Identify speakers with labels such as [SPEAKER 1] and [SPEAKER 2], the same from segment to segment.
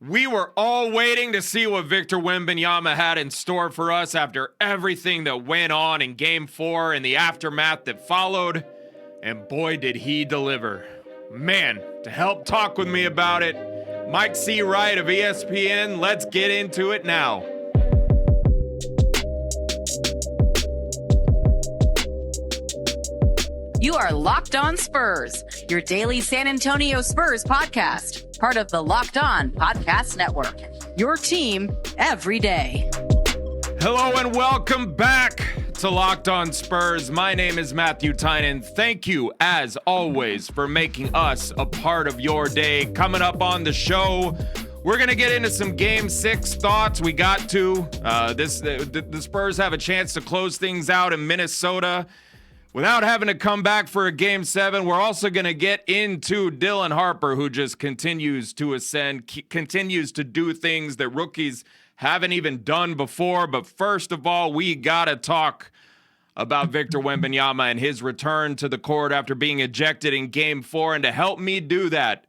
[SPEAKER 1] We were all waiting to see what Victor Wembanyama had in store for us after everything that went on in Game 4 and the aftermath that followed. And boy, did he deliver. Man, to help talk with me about it, Mike C. Wright of ESPN. Let's get into it now.
[SPEAKER 2] You are Locked On Spurs, your daily San Antonio Spurs podcast, part of the Locked On Podcast Network, your team every day.
[SPEAKER 1] Hello and welcome back to Locked On Spurs. My name is Matthew Tynan. Thank you, as always, for making us a part of your day. Coming up on the show, we're going to get into some Game 6 thoughts. We got to. The Spurs have a chance to close things out in Minnesota without having to come back for a Game 7. We're also going to get into Dylan Harper, who just continues to ascend, continues to do things that rookies haven't even done before. But first of all, we got to talk about Victor Wembanyama and his return to the court after being ejected in Game 4. And to help me do that,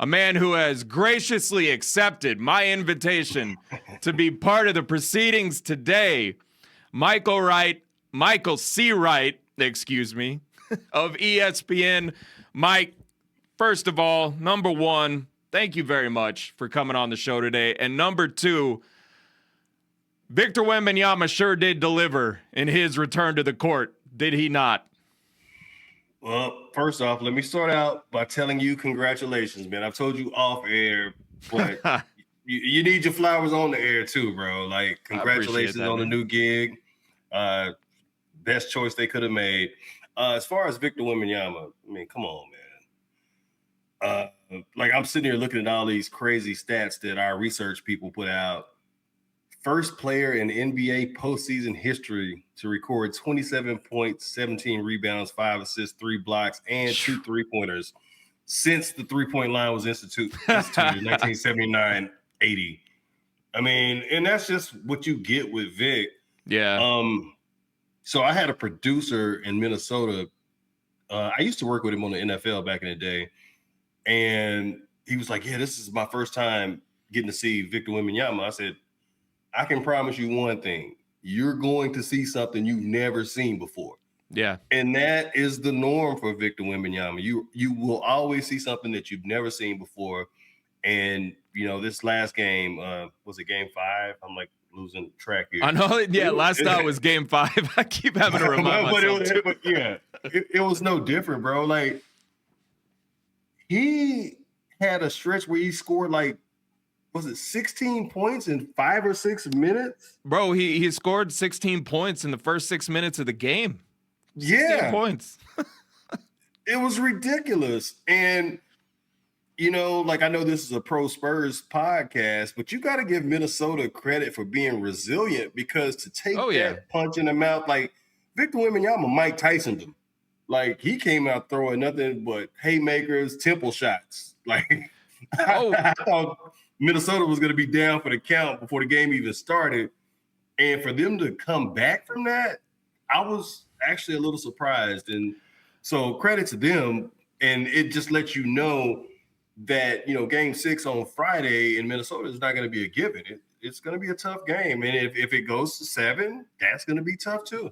[SPEAKER 1] a man who has graciously accepted my invitation to be part of the proceedings today, Michael C. Wright, of ESPN. Mike, first of all, number one, thank you very much for coming on the show today. And number two, Victor Wembanyama sure did deliver in his return to the court, did he not?
[SPEAKER 3] Well, first off, let me start out by telling you congratulations, man. I've told you off air, but you need your flowers on the air too, bro. Like, congratulations on the new gig. Best choice they could have made. As far as Victor Wembanyama, I mean, come on, man. Like, I'm sitting here looking at all these crazy stats that our research people put out. First player in NBA postseason history to record 27 points, 17 rebounds, 5 assists, 3 blocks, and 2 3-pointers since the three-point line was instituted in 1979-80. I mean, and that's just what you get with Vic.
[SPEAKER 1] Yeah.
[SPEAKER 3] So I had a producer in Minnesota. I used to work with him on the NFL back in the day. And he was like, yeah, this is my first time getting to see Victor Wembanyama. I said, I can promise you one thing. You're going to see something you've never seen before.
[SPEAKER 1] Yeah.
[SPEAKER 3] And that is the norm for Victor Wembanyama. You will always see something that you've never seen before. And, you know, this last game, was it Game 5? I'm like, losing track here.
[SPEAKER 1] I know. Yeah, last night was Game 5. I keep having to remind myself.
[SPEAKER 3] It was no different, bro. Like, he had a stretch where he scored like, was it 16 points in 5 or 6 minutes?
[SPEAKER 1] Bro, he scored 16 points in the first 6 minutes of the game. 16 points.
[SPEAKER 3] It was ridiculous. And you know, like, I know this is a pro Spurs podcast, but you got to give Minnesota credit for being resilient, because to take that punch in the mouth, like Victor Wembanyama, Mike Tyson them. Like, he came out throwing nothing but haymakers, temple shots. Like, I thought Minnesota was going to be down for the count before the game even started. And for them to come back from that, I was actually a little surprised. And so credit to them. And it just lets you know that, you know, Game 6 on Friday in Minnesota is not going to be a given. It's going to be a tough game. And if it goes to 7, that's going to be tough too.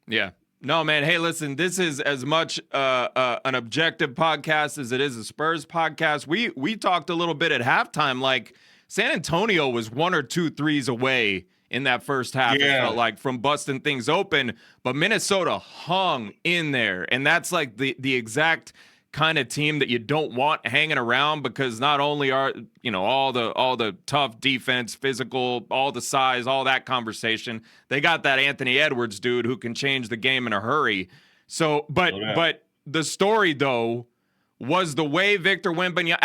[SPEAKER 1] Yeah. No, man. Hey, listen, this is as much an objective podcast as it is a Spurs podcast. We talked a little bit at halftime, like San Antonio was 1 or 2 threes away in that first half. It felt like, from busting things open, but Minnesota hung in there. And that's like the exact kind of team that you don't want hanging around, because not only are, you know, all the tough defense, physical, all the size, all that conversation, they got that Anthony Edwards dude who can change the game in a hurry. So, but the story though was the way Victor Wembanyama,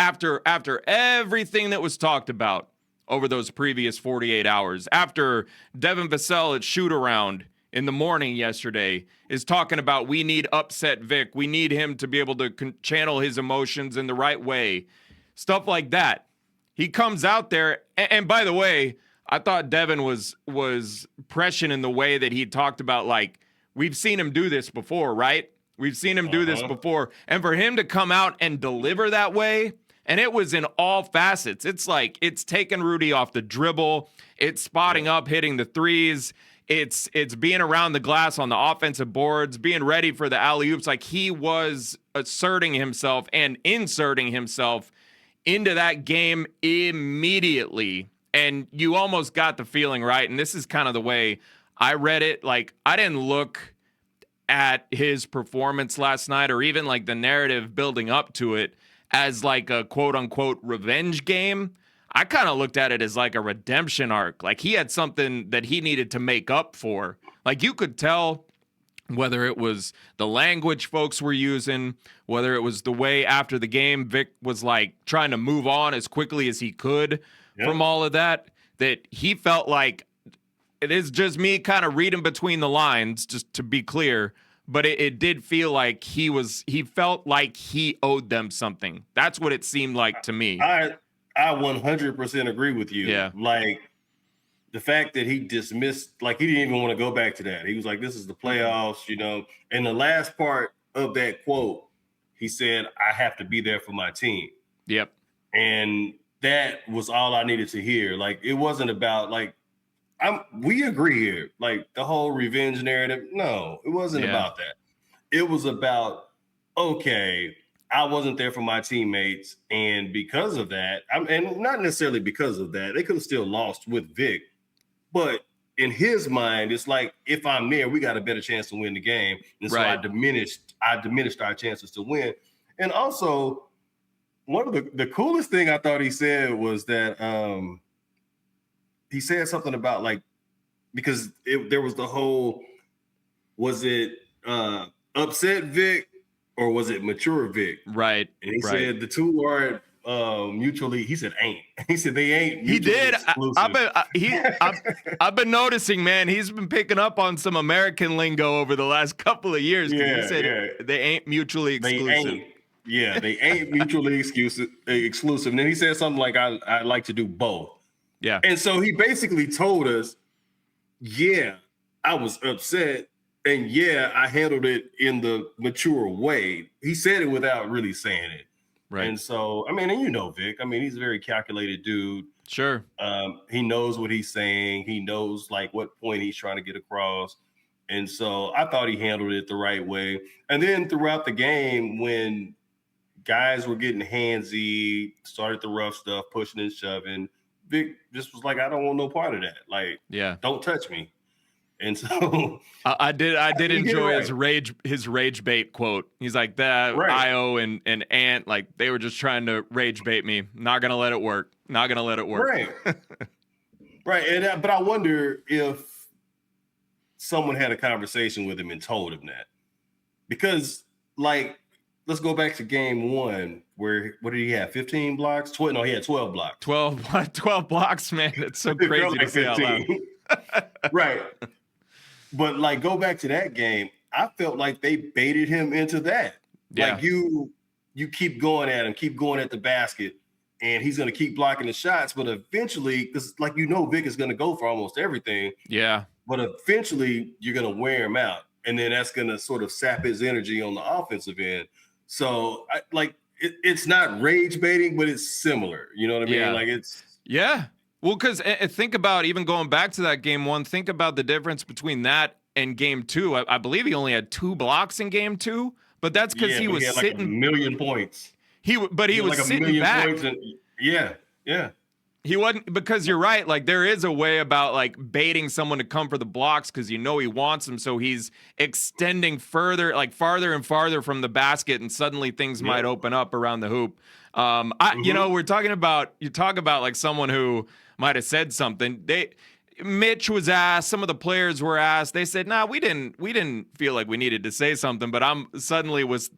[SPEAKER 1] after everything that was talked about over those previous 48 hours, after Devin Vassell at shoot around in the morning yesterday is talking about, we need upset Vic. We need him to be able to channel his emotions in the right way. Stuff like that. He comes out there, and by the way, I thought Devin was prescient in the way that he talked about, like, we've seen him do this before, right? We've seen him do this before. And for him to come out and deliver that way, And it was in all facets. It's like it's taking Rudy off the dribble. It's spotting up, hitting the threes. It's being around the glass on the offensive boards, being ready for the alley-oops. Like he was asserting himself and inserting himself into that game immediately. And you almost got the feeling, right? And this is kind of the way I read it. Like I didn't look at his performance last night or even like the narrative building up to it as like a quote unquote revenge game. I kind of looked at it as like a redemption arc. Like he had something that he needed to make up for. Like you could tell whether it was the language folks were using, whether it was the way after the game Vic was like trying to move on as quickly as he could from all of that he felt like, it is just me kind of reading between the lines, just to be clear, but it did feel like he felt like he owed them something. That's what it seemed like to me.
[SPEAKER 3] I 100% agree with you.
[SPEAKER 1] Yeah.
[SPEAKER 3] Like the fact that he dismissed, like he didn't even want to go back to that. He was like, this is the playoffs, you know. And the last part of that quote, he said, I have to be there for my team.
[SPEAKER 1] Yep.
[SPEAKER 3] And that was all I needed to hear. Like it wasn't about like, we agree here. Like the whole revenge narrative. No, it wasn't about that. It was about, okay, I wasn't there for my teammates, and because of that, and not necessarily because of that, they could have still lost with Vic. But in his mind, it's like if I'm there, we got a better chance to win the game, and so I diminished our chances to win. And also, one of the coolest thing I thought he said was that he said something about like because there was the whole was it upset Vic. Or was it mature Vic?
[SPEAKER 1] Right.
[SPEAKER 3] And he said the two are mutually. He said ain't. He said they ain't.
[SPEAKER 1] He did.
[SPEAKER 3] Exclusive.
[SPEAKER 1] I've been noticing, man. He's been picking up on some American lingo over the last couple of years.
[SPEAKER 3] Yeah,
[SPEAKER 1] he said they ain't mutually exclusive.
[SPEAKER 3] They ain't mutually exclusive. And then he said something like, "I like to do both."
[SPEAKER 1] Yeah.
[SPEAKER 3] And so he basically told us, "Yeah, I was upset." And I handled it in the mature way. He said it without really saying it.
[SPEAKER 1] Right.
[SPEAKER 3] And so, I mean, and you know Vic. I mean, he's a very calculated dude.
[SPEAKER 1] Sure.
[SPEAKER 3] He knows what he's saying. He knows like what point he's trying to get across. And so I thought he handled it the right way. And then throughout the game, when guys were getting handsy, started the rough stuff, pushing and shoving, Vic just was like, I don't want no part of that. Like, don't touch me. And so
[SPEAKER 1] I did enjoy his rage bait quote. He's like that Io and Ant, like they were just trying to rage bait me. Not gonna let it work. Not gonna let it work.
[SPEAKER 3] Right. Right. And but I wonder if someone had a conversation with him and told him that, because like let's go back to game one where what did he have? 15 blocks? 12? No, he had 12 blocks.
[SPEAKER 1] 12 blocks, man. It's so crazy to say out loud.
[SPEAKER 3] Right. But like go back to that game, I felt like they baited him into that.
[SPEAKER 1] Yeah.
[SPEAKER 3] Like you keep going at him, keep going at the basket, and he's going to keep blocking the shots. But eventually, because like Vic is going to go for almost everything.
[SPEAKER 1] Yeah.
[SPEAKER 3] But eventually, you're going to wear him out, and then that's going to sort of sap his energy on the offensive end. So it's not rage baiting, but it's similar. You know what I mean? Like it's
[SPEAKER 1] Well, because think about even going back to that game one, think about the difference between that and game two. I believe he only had 2 blocks in game two, but that's because he was sitting
[SPEAKER 3] like 1 million points.
[SPEAKER 1] He was like sitting back. He wasn't, because you're right. Like there is a way about like baiting someone to come for the blocks because he wants them, so he's extending farther and farther from the basket, and suddenly things might open up around the hoop. We're talking about like someone who might have said something. Mitch was asked, some of the players were asked. They said, "Nah, we didn't feel like we needed to say something." But I'm suddenly was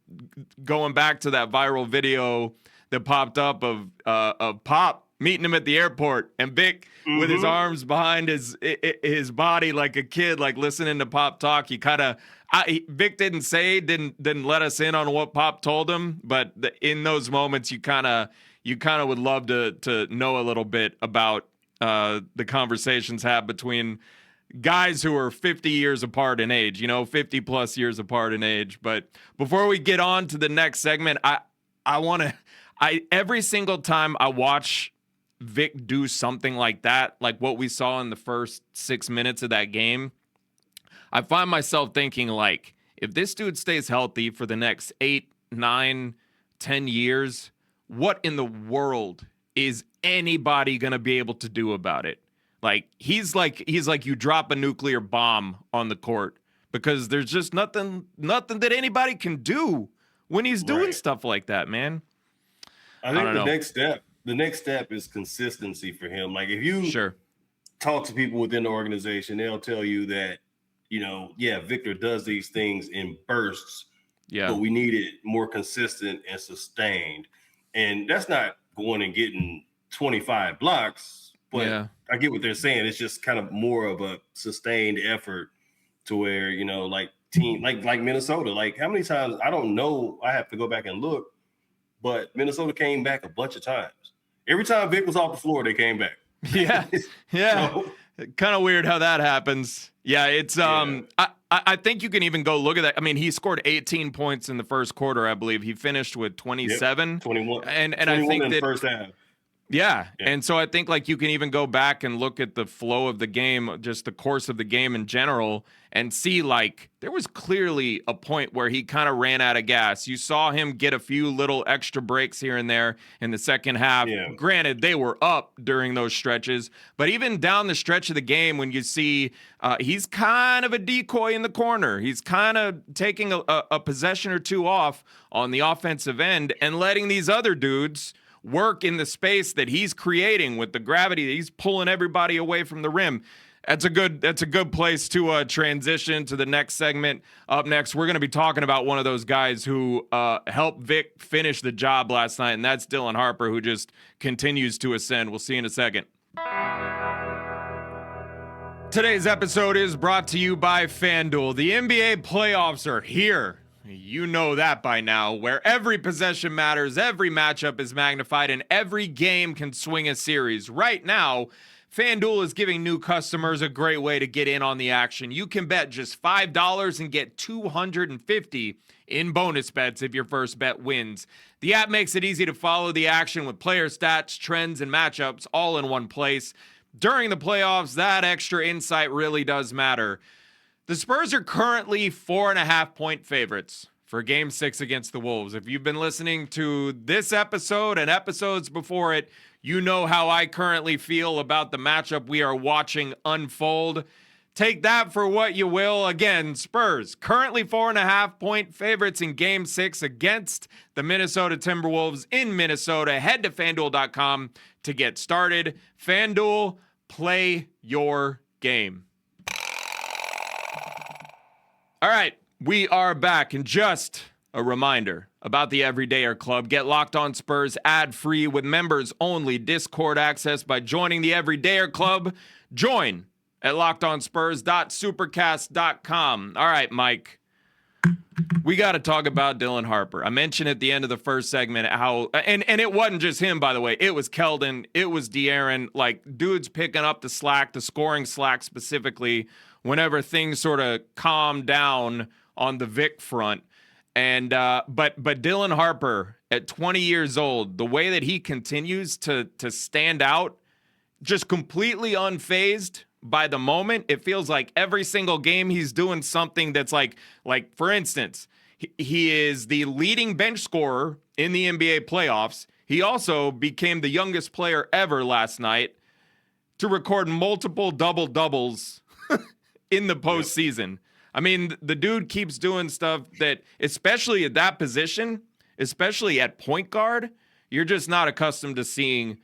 [SPEAKER 1] going back to that viral video that popped up of Pop meeting him at the airport, and Vic with his arms behind his body like a kid, like listening to Pop talk. Vic didn't let us in on what Pop told him, but in those moments, you kind of would love to know a little bit about the conversations had between guys who are 50 years apart in age, 50 plus years apart in age. But before we get on to the next segment, I want Every single time I watch Vic do something like that, like what we saw in the first 6 minutes of that game, I find myself thinking, like, if this dude stays healthy for the next 8, 9, 10 years, what in the world is anybody going to be able to do about it? Like he's like you drop a nuclear bomb on the court, because there's just nothing that anybody can do when he's doing stuff like that, man.
[SPEAKER 3] I think the next step is consistency for him. Like if you talk to people within the organization, they'll tell you that, Victor does these things in bursts, but we need it more consistent and sustained. And that's not going and getting 25 blocks, but I get what they're saying. It's just kind of more of a sustained effort to where, like Minnesota, like how many times, I don't know, I have to go back and look, but Minnesota came back a bunch of times. Every time Vic was off the floor, they came back.
[SPEAKER 1] Yeah. So, kind of weird how that happens. Yeah, it's I think you can even go look at that. I mean, he scored 18 points in the first quarter, I believe. He finished with 27.
[SPEAKER 3] 21.
[SPEAKER 1] And
[SPEAKER 3] 21
[SPEAKER 1] I think
[SPEAKER 3] in
[SPEAKER 1] that
[SPEAKER 3] the first half.
[SPEAKER 1] Yeah. And so I think like you can even go back and look at the flow of the game, just the course of the game in general, and see like there was clearly a point where he kind of ran out of gas. You saw him get a few little extra breaks here and there in the second half. Yeah. Granted, they were up during those stretches, but even down the stretch of the game, when you see he's kind of a decoy in the corner, he's kind of taking a possession or two off on the offensive end and letting these other dudes work in the space that he's creating with the gravity that he's pulling everybody away from the rim. That's a good place to transition to the next segment. Up next, we're going to be talking about one of those guys who helped Vic finish the job last night, and that's Dylan Harper, who just continues to ascend. We'll see you in a second. Today's episode is brought to you by FanDuel. The NBA playoffs are here. You know that by now, where every possession matters, every matchup is magnified, and every game can swing a series. Right now, FanDuel is giving new customers a great way to get in on the action. You can bet just $5 and get $250 in bonus bets if your first bet wins. The app makes it easy to follow the action with player stats, trends, and matchups all in one place. During the playoffs, that extra insight really does matter. The Spurs are currently 4.5-point favorites for Game 6 against the Wolves. If you've been listening to this episode and episodes before it, you know how I currently feel about the matchup we are watching unfold. Take that for what you will. Again, Spurs currently 4.5-point favorites in Game 6 against the Minnesota Timberwolves in Minnesota. Head to FanDuel.com to get started. FanDuel, play your game. All right, we are back, and just a reminder about the Everydayer Club. Get Locked On Spurs ad-free with members-only Discord access by joining the Everydayer Club. Join at lockedonspurs.supercast.com. All right, Mike, we got to talk about Dylan Harper. I mentioned at the end of the first segment how, and it wasn't just him, by the way. It was Keldon, it was De'Aaron, like dudes picking up the slack, the scoring slack specifically, whenever things sort of calm down on the Vic front. And but Dylan Harper at 20 years old, the way that he continues to stand out, just completely unfazed by the moment. It feels like every single game he's doing something that's like for instance, he is the leading bench scorer in the NBA playoffs. He also became the youngest player ever last night to record multiple double-doubles in the postseason. I mean, the dude keeps doing stuff that, especially at that position, especially at point guard, you're just not accustomed to seeing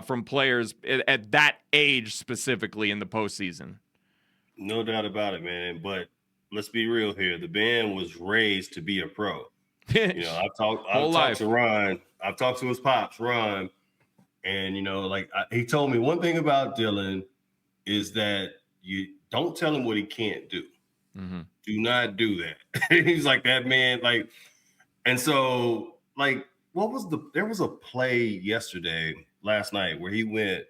[SPEAKER 1] from players at that age specifically in the postseason.
[SPEAKER 3] No doubt about it, man. But let's be real here. The man was raised to be a pro. I've talked to Ron. I've talked to his pops, Ron. And, he told me one thing about Dylan is that you don't tell him what he can't do. Mm-hmm. Do not do that. He's like that man. And so there was a play last night where he went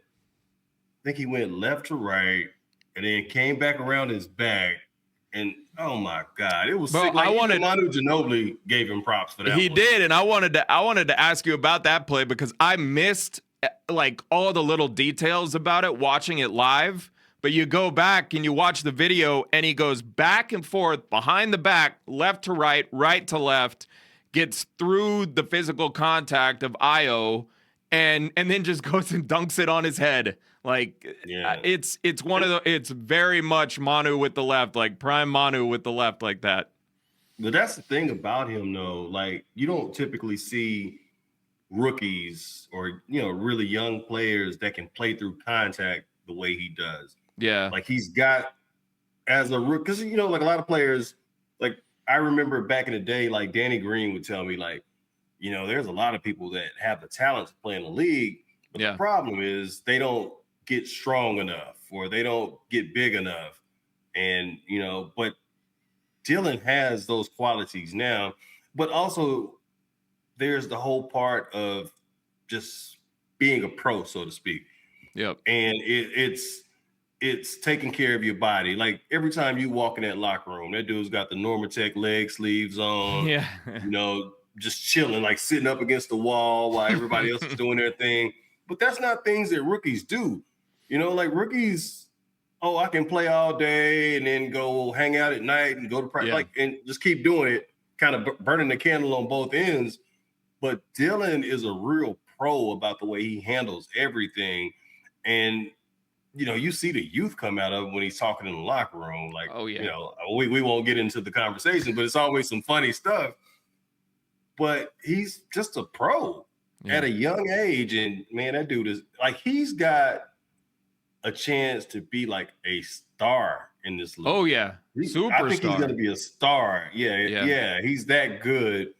[SPEAKER 3] left to right and then came back around his back And oh my God, it was
[SPEAKER 1] Bro,
[SPEAKER 3] sick. Like even Manu Ginobili gave him props for that.
[SPEAKER 1] He did, and I wanted to ask you about that play because I missed like all the little details about it watching it live. But you go back and you watch the video, and he goes back and forth behind the back, left to right, right to left, gets through the physical contact of Io, and then just goes and dunks it on his head. Like it's it's very much Manu with the left, like prime Manu with the left, like that.
[SPEAKER 3] But that's the thing about him, though. Like you don't typically see rookies or really young players that can play through contact the way he does.
[SPEAKER 1] Yeah,
[SPEAKER 3] like he's got as a rookie, because like a lot of players. Like I remember back in the day, like Danny Green would tell me, like there's a lot of people that have the talent to play in the league, but the problem is they don't get strong enough or they don't get big enough, and but Dylan has those qualities now, but also there's the whole part of just being a pro, so to speak.
[SPEAKER 1] Yep.
[SPEAKER 3] And it's taking care of your body. Like every time you walk in that locker room, that dude's got the Normatec leg sleeves on.
[SPEAKER 1] Yeah.
[SPEAKER 3] Just chilling, like sitting up against the wall while everybody else is doing their thing. But that's not things that rookies do. Like rookies, I can play all day and then go hang out at night and go to practice, and just keep doing it, kind of burning the candle on both ends. But Dylan is a real pro about the way he handles everything. And, you see the youth come out of him when he's talking in the locker room. Like, we won't get into the conversation, but it's always some funny stuff. But he's just a pro at a young age. And, man, that dude is like, he's got a chance to be like a star in this league.
[SPEAKER 1] Oh, yeah. Superstar.
[SPEAKER 3] I think he's going to be a star. Yeah. He's that good.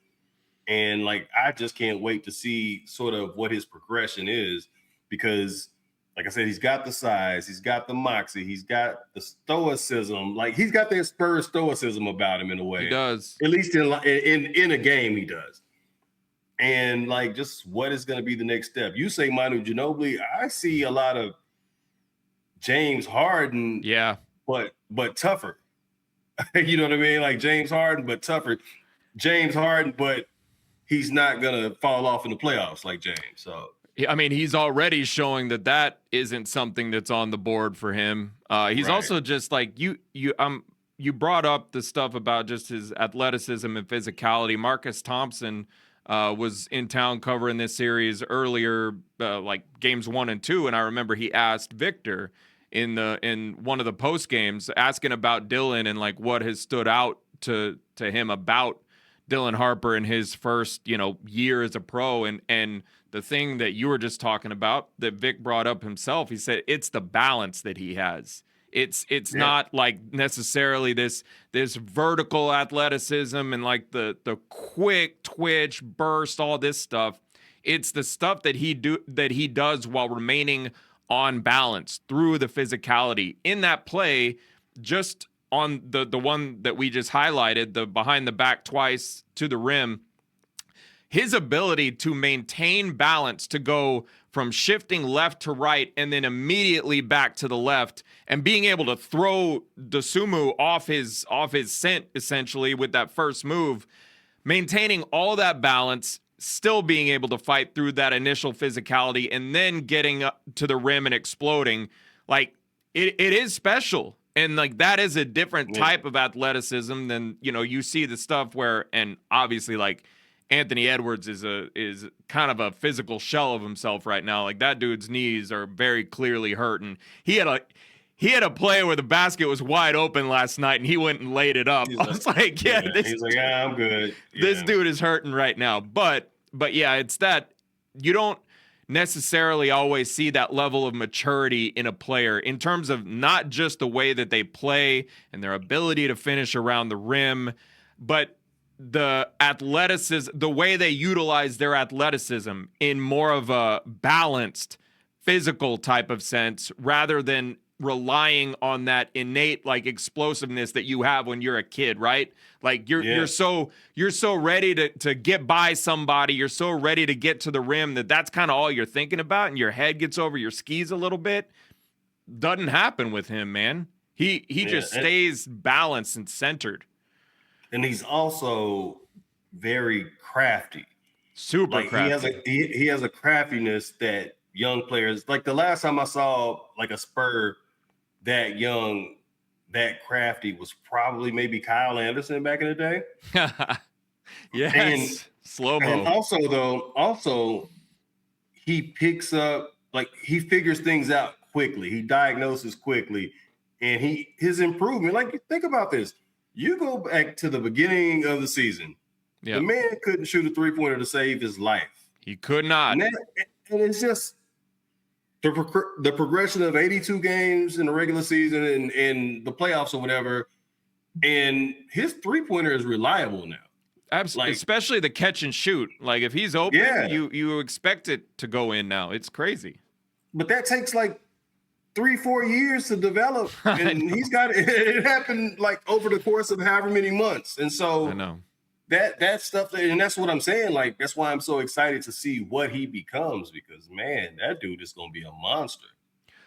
[SPEAKER 3] And, like, I just can't wait to see sort of what his progression is because, like I said, he's got the size, he's got the moxie, he's got the stoicism. Like, he's got that Spurs stoicism about him in a way.
[SPEAKER 1] He does.
[SPEAKER 3] At least in a game, he does. And, like, just what is going to be the next step? You say Manu Ginobili. I see a lot of James Harden.
[SPEAKER 1] Yeah.
[SPEAKER 3] But tougher. You know what I mean? Like James Harden, but tougher. James Harden, but he's not going to fall off in the playoffs like James. So,
[SPEAKER 1] I mean, he's already showing that isn't something that's on the board for him. He's also just like you brought up the stuff about just his athleticism and physicality. Marcus Thompson was in town covering this series earlier, like games 1 and 2. And I remember he asked Victor in one of the post games asking about Dylan and like what has stood out to him about Dylan Harper in his first, year as a pro. And the thing that you were just talking about that Vic brought up himself, he said it's the balance that he has. It's not like necessarily this vertical athleticism and like the quick twitch burst, all this stuff. It's the stuff that he does while remaining on balance through the physicality in that play. Just on the one that we just highlighted, the behind the back twice to the rim, his ability to maintain balance, to go from shifting left to right and then immediately back to the left, and being able to throw Dosunmu off his scent essentially with that first move, maintaining all that balance, still being able to fight through that initial physicality, and then getting up to the rim and exploding. Like it is special. And like that is a different type of athleticism than, you see the stuff where, and obviously like Anthony Edwards is kind of a physical shell of himself right now. Like that dude's knees are very clearly hurt, and he had a play where the basket was wide open last night, and he went and laid it up. I was like,
[SPEAKER 3] he's like, I'm good.
[SPEAKER 1] This dude is hurting right now. But yeah, it's that you don't necessarily always see that level of maturity in a player in terms of not just the way that they play and their ability to finish around the rim, but the athleticism, the way they utilize their athleticism in more of a balanced physical type of sense rather than relying on that innate like explosiveness that you have when you're a kid, right? Like you're so ready to get by somebody, you're so ready to get to the rim that's kind of all you're thinking about, and your head gets over your skis a little bit. Doesn't happen with him, man. He just stays balanced and centered.
[SPEAKER 3] And he's also very crafty.
[SPEAKER 1] Super crafty.
[SPEAKER 3] He has a craftiness that young players, like the last time I saw like a Spur that young, that crafty was probably maybe Kyle Anderson back in the day.
[SPEAKER 1] Yes. Slow-mo.
[SPEAKER 3] And also he picks up, like he figures things out quickly. He diagnoses quickly. And his improvement, like think about this. You go back to the beginning of the season. Yep. The man couldn't shoot a three-pointer to save his life.
[SPEAKER 1] He could not.
[SPEAKER 3] And it's just the progression of 82 games in the regular season and the playoffs or whatever. And his three-pointer is reliable now.
[SPEAKER 1] Absolutely, like, especially the catch and shoot. Like if he's open, you expect it to go in now. It's crazy.
[SPEAKER 3] But that takes like 3-4 years to develop, and he's got it happened like over the course of however many months. And so
[SPEAKER 1] I know
[SPEAKER 3] that stuff, and that's what I'm saying. Like that's why I'm so excited to see what he becomes, because man, that dude is going to be a monster.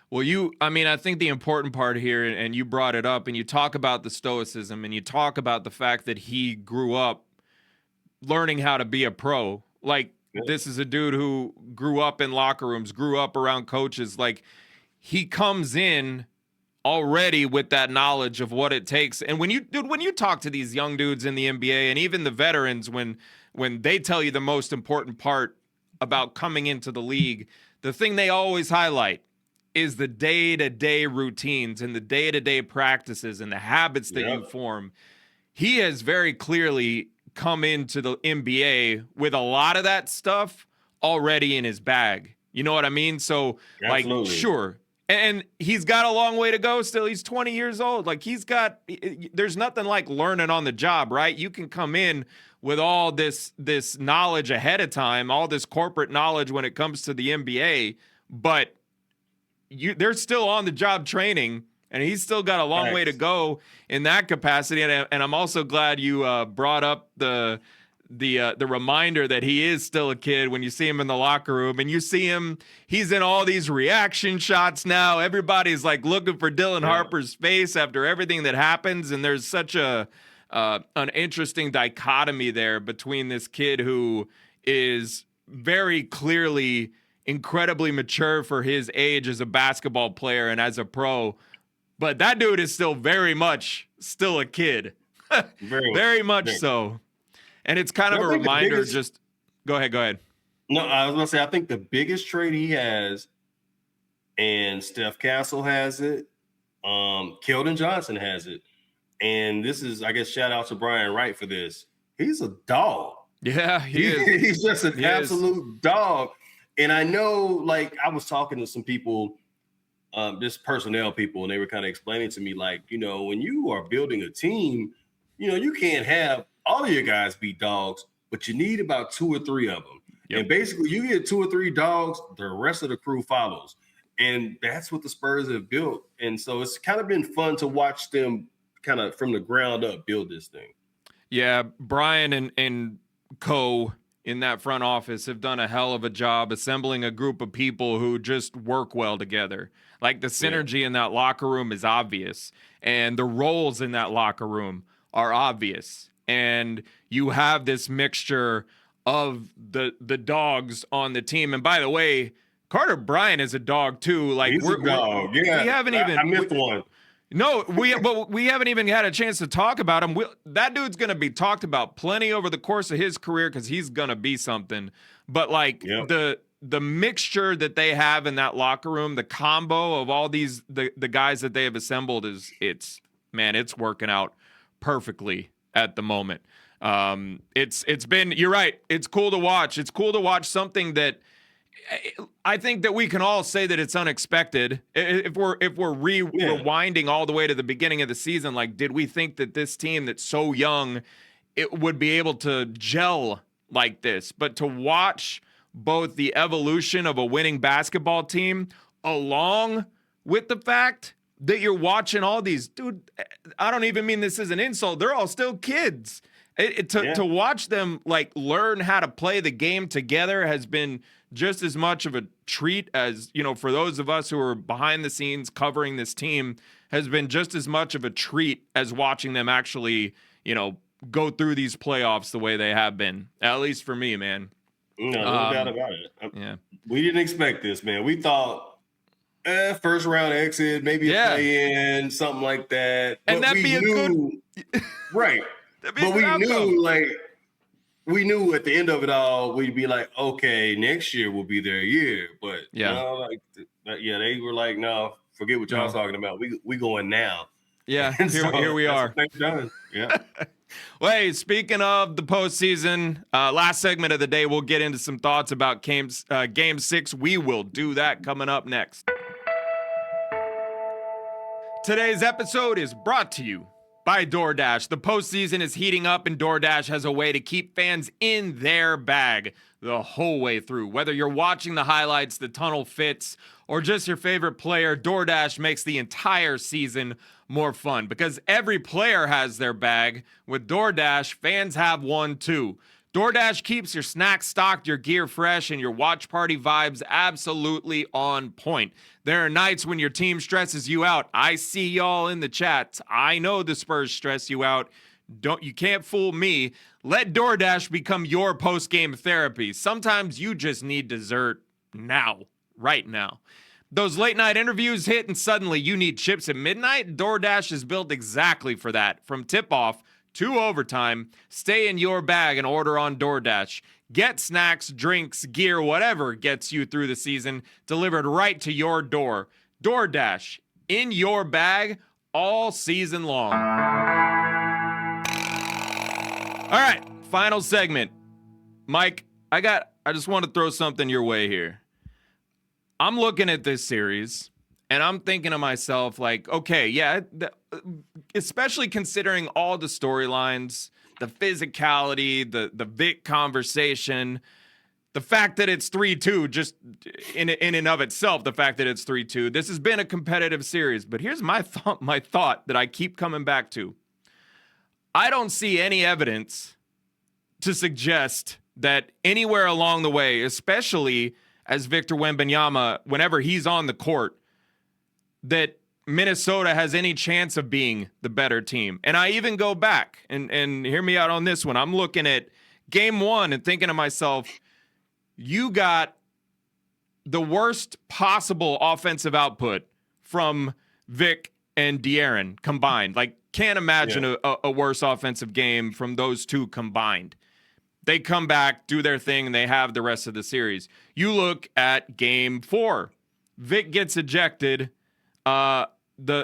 [SPEAKER 1] Well, I think the important part here, and you brought it up, and you talk about the stoicism, and you talk about the fact that he grew up learning how to be a pro. Like this is a dude who grew up in locker rooms, grew up around coaches. Like he comes in already with that knowledge of what it takes. And when you talk to these young dudes in the NBA and even the veterans, when they tell you the most important part about coming into the league, the thing they always highlight is the day-to-day routines and the day-to-day practices and the habits that you form. He has very clearly come into the NBA with a lot of that stuff already in his bag. You know what I mean? So,
[SPEAKER 3] Absolutely.
[SPEAKER 1] Like, sure. And he's got a long way to go still. He's 20 years old. Like, there's nothing like learning on the job, right? You can come in with all this knowledge ahead of time, all this corporate knowledge when it comes to the NBA, but they're still on the job training. And he's still got a long way to go in that capacity. And I'm also glad you brought up the reminder that he is still a kid when you see him in the locker room. And you see him, he's in all these reaction shots now. Everybody's like looking for Dylan Harper's face after everything that happens. And there's such an interesting dichotomy there between this kid who is very clearly incredibly mature for his age as a basketball player and as a pro. But that dude is still very much still a kid. Very much so. And it's kind of a reminder go ahead.
[SPEAKER 3] No, I was going to say, I think the biggest trait he has, and Steph Castle has it, Keldon Johnson has it, and this is, I guess, shout out to Brian Wright for this. He's a dog.
[SPEAKER 1] Yeah, he is.
[SPEAKER 3] He's just an absolute dog. And I know, like, I was talking to some people, just personnel people, and they were kind of explaining to me, like, when you are building a team, you can't have all of your guys be dogs, but you need about 2 or 3 of them. Yep. And basically, you get 2 or 3 dogs, the rest of the crew follows. And that's what the Spurs have built. And so it's kind of been fun to watch them kind of from the ground up build this thing.
[SPEAKER 1] Yeah, Brian and co in that front office have done a hell of a job assembling a group of people who just work well together. Like the synergy in that locker room is obvious, and the roles in that locker room are obvious. And you have this mixture of the dogs on the team. And by the way, Carter Bryant is a dog too. Like
[SPEAKER 3] he's a dog. Yeah,
[SPEAKER 1] we haven't even.
[SPEAKER 3] I missed one.
[SPEAKER 1] No, we haven't even had a chance to talk about him. That dude's going to be talked about plenty over the course of his career because he's going to be something. But like the mixture that they have in that locker room, the combo of all these the guys that they have assembled it's working out perfectly at the moment. It's been, you're right. It's cool to watch. It's cool to watch something that I think that we can all say that it's unexpected. If we're rewinding all the way to the beginning of the season, like, did we think that this team that's so young, it would be able to gel like this? But to watch both the evolution of a winning basketball team along with the fact that you're watching all these, dude, I don't even mean this as an insult. They're all still kids. To watch them like learn how to play the game together has been just as much of a treat as, for those of us who are behind the scenes covering this team, has been just as much of a treat as watching them actually, go through these playoffs the way they have been, at least for me, man.
[SPEAKER 3] No doubt about it.
[SPEAKER 1] Yeah.
[SPEAKER 3] We didn't expect this, man. We thought first round exit, maybe a play-in, something like that.
[SPEAKER 1] And that'd be a good
[SPEAKER 3] right. But we knew at the end of it all, we'd be like, okay, next year will be their year. But they were like, no, forget what y'all talking about. We going now.
[SPEAKER 1] Yeah, here we are.
[SPEAKER 3] Yeah.
[SPEAKER 1] Well, hey, speaking of the postseason, last segment of the day, we'll get into some thoughts about Game 6. We will do that coming up next. Today's episode is brought to you by DoorDash. The postseason is heating up, and DoorDash has a way to keep fans in their bag the whole way through. Whether you're watching the highlights, the tunnel fits, or just your favorite player, DoorDash makes the entire season more fun because every player has their bag. With DoorDash, fans have one too. DoorDash keeps your snacks stocked, your gear fresh, and your watch party vibes absolutely on point. There are nights when your team stresses you out. I see y'all in the chat. I know the Spurs stress you out. You can't fool me. Let DoorDash become your post-game therapy. Sometimes you just need dessert now, right now. Those late night interviews hit and suddenly you need chips at midnight? DoorDash is built exactly for that. From tip-off to overtime, stay in your bag and order on DoorDash. Get snacks, drinks, gear, whatever gets you through the season, delivered right to your door. DoorDash, in your bag all season long. All right, final segment. Mike, I just want to throw something your way here. I'm looking at this series, and I'm thinking to myself, like, okay, yeah, especially considering all the storylines, the physicality, the Vic conversation, the fact that it's 3-2, just in and of itself, the fact that it's 3-2, this has been a competitive series. But here's my thought that I keep coming back to. I don't see any evidence to suggest that anywhere along the way, especially as Victor Wembanyama, whenever he's on the court, that Minnesota has any chance of being the better team. And I even go back, and hear me out on this one. I'm looking at game 1 and thinking to myself, you got the worst possible offensive output from Vic and De'Aaron combined. Like, can't imagine a worse offensive game from those two combined. They come back, do their thing, and they have the rest of the series. You look at game 4. Vic gets ejected. The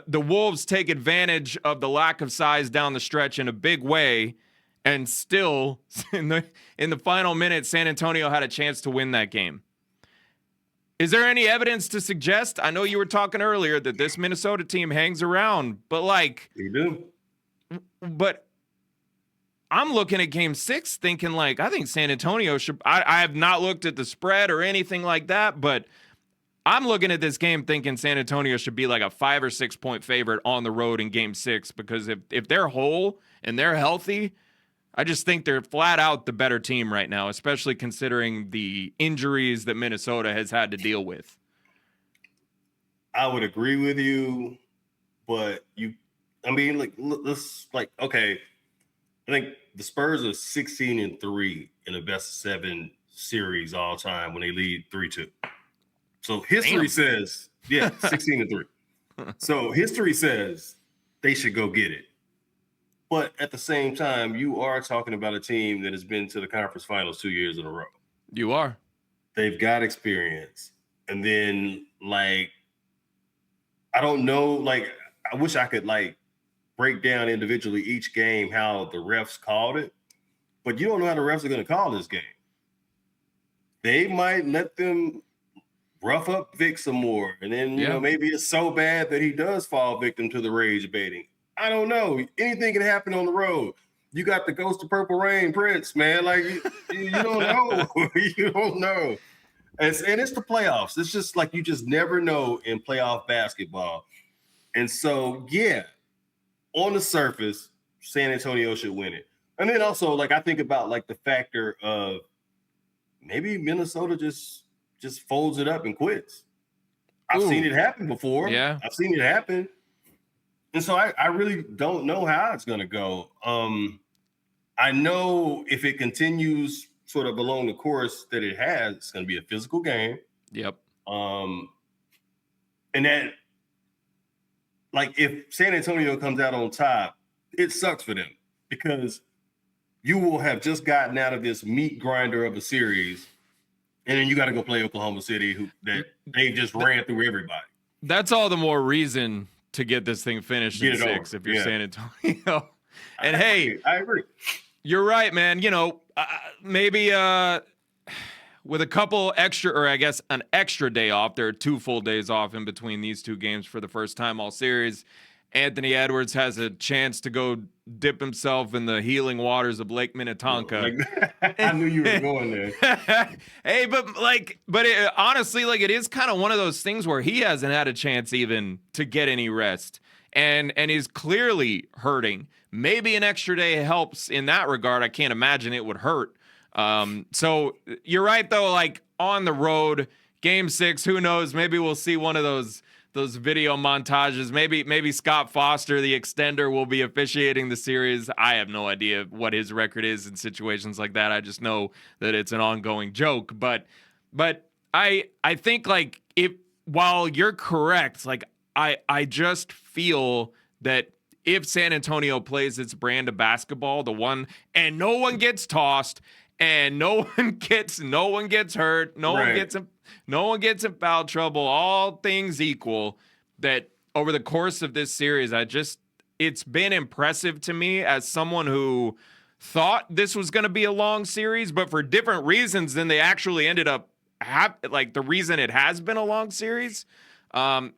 [SPEAKER 1] Wolves take advantage of the lack of size down the stretch in a big way, and still, in the final minute, San Antonio had a chance to win that game. Is there any evidence to suggest? I know you were talking earlier that this Minnesota team hangs around, but like...
[SPEAKER 3] They do.
[SPEAKER 1] But... I'm looking at game 6 thinking, like, I think San Antonio should... I have not looked at the spread or anything like that, but I'm looking at this game thinking San Antonio should be like a 5 or 6 point favorite on the road in game 6, because if they're whole and they're healthy, I just think they're flat out the better team right now, especially considering the injuries that Minnesota has had to deal with.
[SPEAKER 3] I would agree with you, but okay, I think the Spurs are 16-3 in a best-of-7 series all time when they lead 3-2. So history says, 16-3. So history says they should go get it. But at the same time, you are talking about a team that has been to the conference finals 2 years in a row.
[SPEAKER 1] You are.
[SPEAKER 3] They've got experience. And then, like, I don't know, like, I wish I could, like, break down individually each game how the refs called it, but you don't know how the refs are going to call this game. They might let them rough up Vic some more, and then you know, maybe it's so bad that he does fall victim to the rage baiting. I don't know. Anything can happen on the road. You got the Ghost of Purple Rain Prince, man. Like you don't know. You don't know. And it's the playoffs. It's just like you just never know in playoff basketball. And so, yeah, on the surface, San Antonio should win it. And then also, like, I think about like the factor of maybe Minnesota just folds it up and quits. I've seen it happen before.
[SPEAKER 1] Yeah.
[SPEAKER 3] I've seen it happen. And so I really don't know how it's gonna go. I know if it continues sort of along the course that it has, it's gonna be a physical game.
[SPEAKER 1] Yep.
[SPEAKER 3] And that, like, if San Antonio comes out on top, it sucks for them because you will have just gotten out of this meat grinder of a series, and then you got to go play Oklahoma City, they just ran through everybody.
[SPEAKER 1] That's all the more reason to get this thing finished in 6 if you're San Antonio. And
[SPEAKER 3] I agree.
[SPEAKER 1] You're right, man. You know, maybe with a couple extra, or I guess an extra day off, there are 2 full days off in between these 2 games for the first time all series. Anthony Edwards has a chance to go dip himself in the healing waters of Lake Minnetonka.
[SPEAKER 3] I knew you were going there.
[SPEAKER 1] Hey, but honestly, like, it is kind of one of those things where he hasn't had a chance even to get any rest, and he's clearly hurting. Maybe an extra day helps in that regard. I can't imagine it would hurt. So you're right, though. Like, on the road, Game 6, who knows? Maybe we'll see one of those video montages. Maybe Scott Foster, the extender, will be officiating the series. I have no idea what his record is in situations like that. I just know that it's an ongoing joke. But I think, like, while you're correct, like, I just feel that if San Antonio plays its brand of basketball, and no one gets tossed, and no one gets hurt, no one gets in foul trouble, all things equal, that over the course of this series, it's been impressive to me as someone who thought this was going to be a long series, but for different reasons than they actually ended up like the reason it has been a long series. I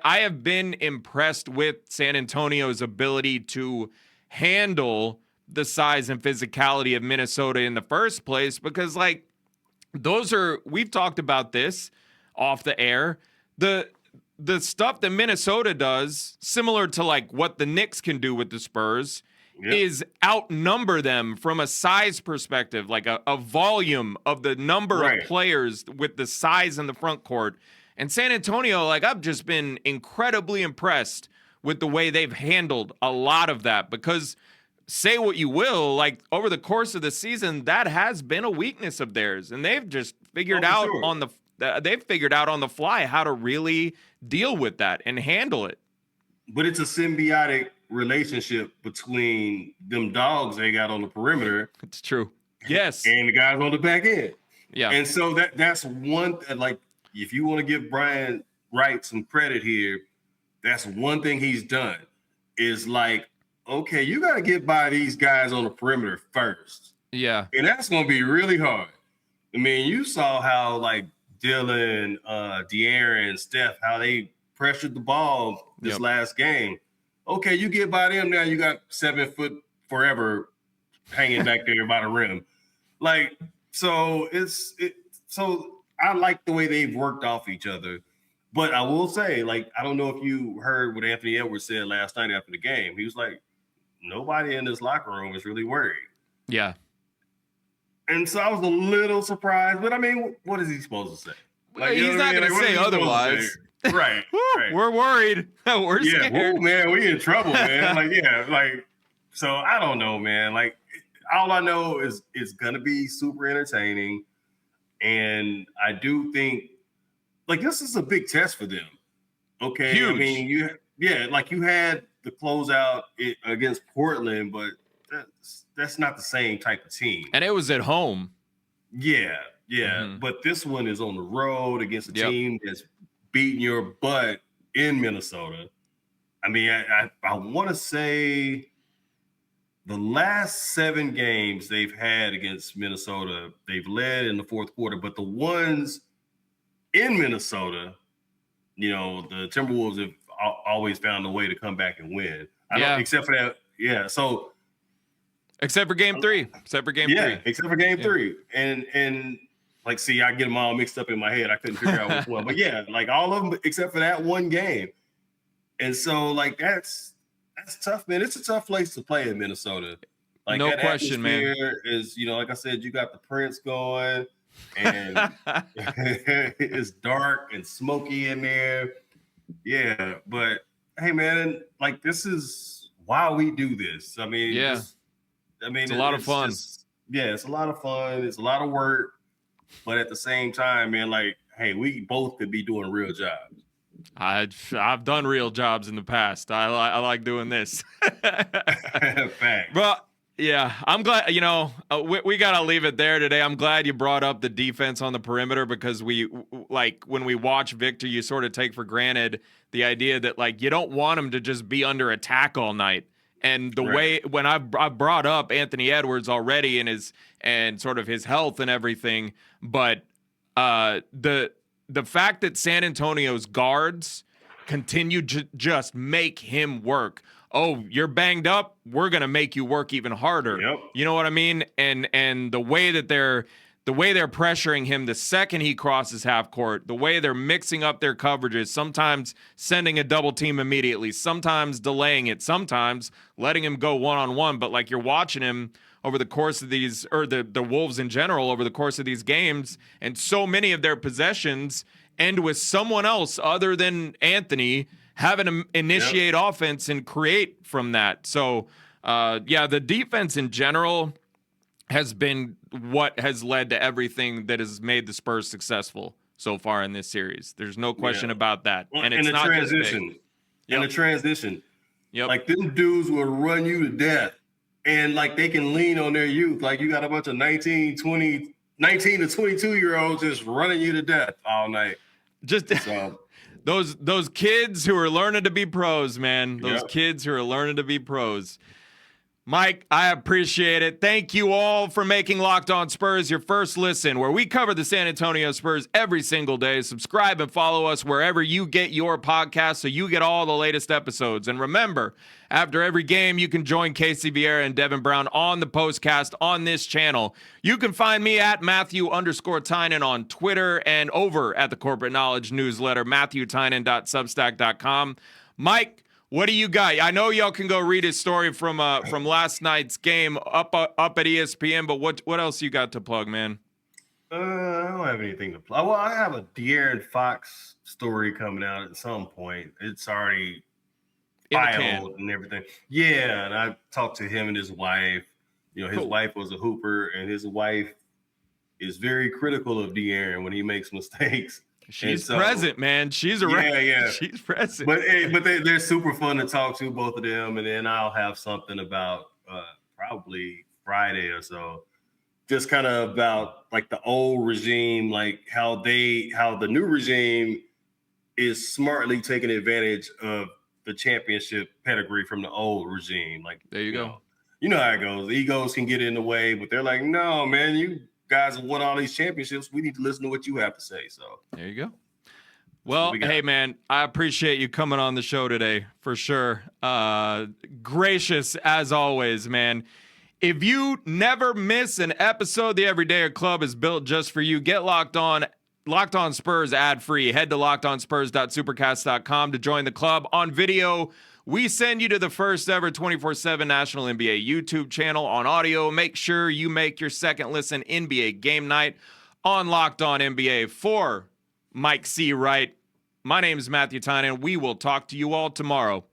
[SPEAKER 1] have been impressed with San Antonio's ability to handle the size and physicality of Minnesota in the first place, because, like, we've talked about this off the air. The stuff that Minnesota does, similar to like what the Knicks can do with the Spurs, is outnumber them from a size perspective, like a volume of the number of players with the size in the front court. And San Antonio, like, I've just been incredibly impressed with the way they've handled a lot of that, because say what you will, like, over the course of the season, that has been a weakness of theirs, and they've just figured out on the fly how to really deal with that and handle it.
[SPEAKER 3] But it's a symbiotic relationship between them dogs they got on the perimeter.
[SPEAKER 1] It's true. Yes.
[SPEAKER 3] And the guys on the back end.
[SPEAKER 1] Yeah.
[SPEAKER 3] And so that's one, like, if you want to give Brian Wright some credit here, that's one thing he's done is, like, okay, you got to get by these guys on the perimeter first.
[SPEAKER 1] Yeah.
[SPEAKER 3] And that's going to be really hard. I mean, you saw how, like, Dylan, De'Aaron, Steph, how they pressured the ball this last game. Okay, you get by them, now you got 7 foot forever hanging back there by the rim. Like, so so I like the way they've worked off each other. But I will say, like, I don't know if you heard what Anthony Edwards said last night after the game. He was like, nobody in this locker room is really worried.
[SPEAKER 1] Yeah.
[SPEAKER 3] And so I was a little surprised. But, I mean, what is he supposed to say?
[SPEAKER 1] Like, he's not going to say otherwise.
[SPEAKER 3] Right.
[SPEAKER 1] We're worried. We're scared.
[SPEAKER 3] Man, we in trouble, man. So I don't know, man. Like, all I know is it's going to be super entertaining. And I do think, like, this is a big test for them. Okay.
[SPEAKER 1] Huge.
[SPEAKER 3] I mean, you had the closeout against Portland, but that's not the same type of team.
[SPEAKER 1] And it was at home.
[SPEAKER 3] Yeah. Mm-hmm. But this one is on the road against a team that's beating your butt in Minnesota. I mean, I want to say the last 7 games they've had against Minnesota, they've led in the fourth quarter, but the ones in Minnesota, you know, the Timberwolves have always found a way to come back and win. Except for that. Yeah. So
[SPEAKER 1] except for game 3. Except for game
[SPEAKER 3] 3. And like, see, I get them all mixed up in my head. I couldn't figure out which one. But yeah, like, all of them except for that one game. And so, like, that's tough, man. It's a tough place to play in Minnesota. Like
[SPEAKER 1] No
[SPEAKER 3] that
[SPEAKER 1] question, man.
[SPEAKER 3] atmosphere is, like I said, you got the Prince going, and it's dark and smoky in there. Yeah, but hey, man, like this is why we do this. I mean,
[SPEAKER 1] Yeah. It's a lot of fun.
[SPEAKER 3] It's a lot of fun. It's a lot of work, but at the same time, man, like, hey, we both could be doing real jobs.
[SPEAKER 1] I've done real jobs in the past. I like doing this.
[SPEAKER 3] Fact.
[SPEAKER 1] But yeah, I'm glad, we got to leave it there today. I'm glad you brought up the defense on the perimeter, because when we watch Victor, you sort of take for granted the idea that, like, you don't want him to just be under attack all night. And the way, when I brought up Anthony Edwards already and sort of his health and everything, but the fact that San Antonio's guards continue to just make him work. Oh, you're banged up, we're going to make you work even harder.
[SPEAKER 3] Yep.
[SPEAKER 1] You know what I mean? And the way they're pressuring him the second he crosses half court, the way they're mixing up their coverages, sometimes sending a double team immediately, sometimes delaying it, sometimes letting him go one-on-one. But like, you're watching him over the course of these, or the Wolves in general over the course of these games, and so many of their possessions end with someone else other than Anthony having to initiate offense and create from that. So, the defense in general has been what has led to everything that has made the Spurs successful so far in this series. There's no question about that.
[SPEAKER 3] Well,
[SPEAKER 1] and it's not
[SPEAKER 3] transition.
[SPEAKER 1] just big.
[SPEAKER 3] In the transition.
[SPEAKER 1] Yep.
[SPEAKER 3] Like, them dudes will run you to death. And, like, they can lean on their youth. Like, you got a bunch of 19 to 22-year-olds just running you to death all night.
[SPEAKER 1] Just those kids who are learning to be pros, man. Those kids who are learning to be pros. Mike, I appreciate it. Thank you all for making Locked On Spurs your first listen, where we cover the San Antonio Spurs every single day. Subscribe and follow us wherever you get your podcasts so you get all the latest episodes. And remember, after every game, you can join Casey Vieira and Devin Brown on the postcast on this channel. You can find me at Matthew_Tynan on Twitter and over at the Corporate Knowledge newsletter, MatthewTynan.substack.com. Mike, what do you got? I know y'all can go read his story from last night's game up at ESPN, but what else you got to plug, man?
[SPEAKER 3] I don't have anything to plug. Well, I have a De'Aaron Fox story coming out at some point. It's already filed and everything. Yeah, and I talked to him and his wife. His wife was a hooper, and his wife is very critical of De'Aaron when he makes mistakes.
[SPEAKER 1] She's present, man. She's around.
[SPEAKER 3] Yeah.
[SPEAKER 1] She's present.
[SPEAKER 3] But they're super fun to talk to, both of them. And then I'll have something about probably Friday or so, just kind of about like the old regime, like how the new regime is smartly taking advantage of the championship pedigree from the old regime. Like,
[SPEAKER 1] there you go.
[SPEAKER 3] You know how it goes. The egos can get in the way, but they're like, no, man, you guys have won all these championships. We need to listen to what you have to say. So
[SPEAKER 1] there you go. Well, hey, man, I appreciate you coming on the show today for sure. Gracious as always, man. If you never miss an episode, the Everydayer Club is built just for you. Get Locked On Spurs ad-free. Head to lockedonspurs.supercast.com to join the club. On video, we send you to the first ever 24/7 National NBA YouTube channel. On audio, make sure you make your second listen NBA game night on Locked On NBA. For Mike C. Wright, my name is Matthew Tynan. We will talk to you all tomorrow.